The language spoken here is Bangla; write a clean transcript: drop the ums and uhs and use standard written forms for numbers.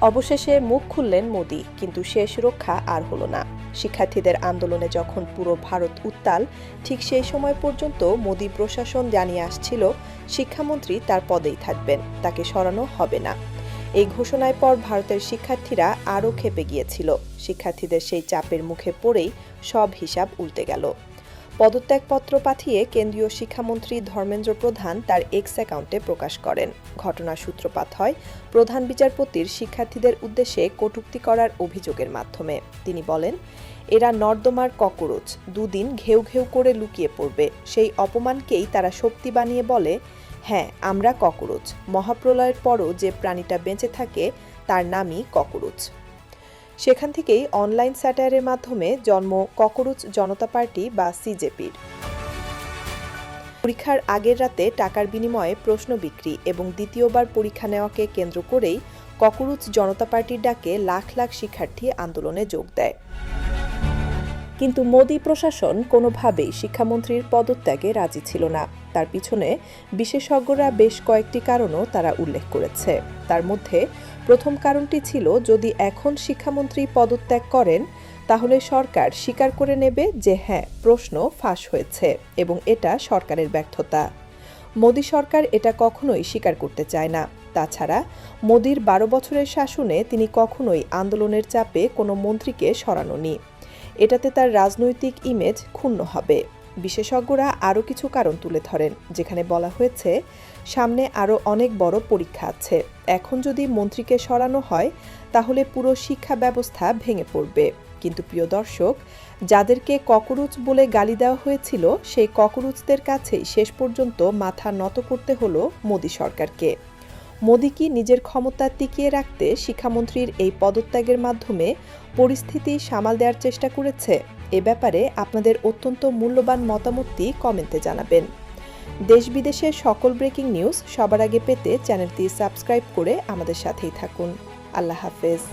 অবশেষে মুখ খুললেন মোদি, কিন্তু শেষ রক্ষা আর হলো না। শিক্ষার্থীদের আন্দোলনে যখন পুরো ভারত উত্তাল, ঠিক সেই সময় পর্যন্ত মোদি প্রশাসন জানিয়ে আসছিল শিক্ষামন্ত্রী তার পদেই থাকবেন, তাকে সরানো হবে না। এই ঘোষণার পর ভারতের শিক্ষার্থীরা আরও ক্ষেপে গিয়েছিল। শিক্ষার্থীদের সেই চাপের মুখে পড়েই সব হিসাব উল্টে গেল। পদত্যাগপত্র পাঠিয়ে কেন্দ্রীয় শিক্ষামন্ত্রী ধর্মেন্দ্র প্রধান তার এক্স অ্যাকাউন্টে প্রকাশ করেন। ঘটনার সূত্রপাত হয় প্রধান বিচারপতির শিক্ষার্থীদের উদ্দেশ্যে কটূক্তি করার অভিযোগের মাধ্যমে। তিনি বলেন, এরা নর্দমার ককরোচ, দুদিন ঘেউ ঘেউ করে লুকিয়ে পড়বে। সেই অপমানকেই তারা শক্তি বানিয়ে বলে, হ্যাঁ আমরা ককরোচ, মহাপ্রলয়ের পরও যে প্রাণীটা বেঁচে থাকে তার নামই ককরোচ। সেখান থেকেই অনলাইন স্যাটায়ারের মাধ্যমে জন্ম ককরোচ জনতা পার্টি বা সিজেপির। পরীক্ষার আগের রাতে টাকার বিনিময়ে প্রশ্ন বিক্রি এবং দ্বিতীয়বার পরীক্ষা নেওয়াকে কেন্দ্র করেই ককরোচ জনতা পার্টির ডাকে লাখ লাখ শিক্ষার্থী আন্দোলনে যোগ দেয়। কিন্তু মোদি প্রশাসন কোনোভাবেই শিক্ষামন্ত্রীর পদত্যাগে রাজি ছিল না। তার পিছনে বিশেষজ্ঞরা বেশ কয়েকটি কারণও তারা উল্লেখ করেছে। তার মধ্যে প্রথম কারণটি ছিল, যদি এখন শিক্ষামন্ত্রী পদত্যাগ করেন তাহলে সরকার স্বীকার করে নেবে যে হ্যাঁ, প্রশ্ন ফাঁস হয়েছে এবং এটা সরকারের ব্যর্থতা। মোদি সরকার এটা কখনোই স্বীকার করতে চায় না। তাছাড়া মোদির 12 বছরের শাসনে তিনি কখনোই আন্দোলনের চাপে কোনো মন্ত্রীকে সরাননি। এটাতে তার রাজনৈতিক ইমেজ ক্ষুণ্ণ হবে। বিশেষজ্ঞরা আরও কিছু কারণ তুলে ধরেন, যেখানে বলা হয়েছে সামনে আরও অনেক বড় পরীক্ষা আছে। এখন যদি মন্ত্রীকে সরানো হয় তাহলে পুরো শিক্ষা ব্যবস্থা ভেঙে পড়বে। কিন্তু প্রিয় দর্শক, যাদেরকে ককরোচ বলে গালি দেওয়া হয়েছিল সেই ককরোচদের কাছেই শেষ পর্যন্ত মাথা নত করতে হলো মোদি সরকারকে। মোদি কি নিজের ক্ষমতা টিকিয়ে রাখতে শিক্ষামন্ত্রীর এই পদত্যাগের মাধ্যমে পরিস্থিতি সামাল দেওয়ার চেষ্টা করেছে? এ ব্যাপারে আপনাদের অত্যন্ত মূল্যবান মতামতটি কমেন্টে জানাবেন। দেশ বিদেশের সকল ব্রেকিং নিউজ সবার আগে পেতে চ্যানেলটি সাবস্ক্রাইব করে আমাদের সাথেই থাকুন। আল্লাহ হাফেজ।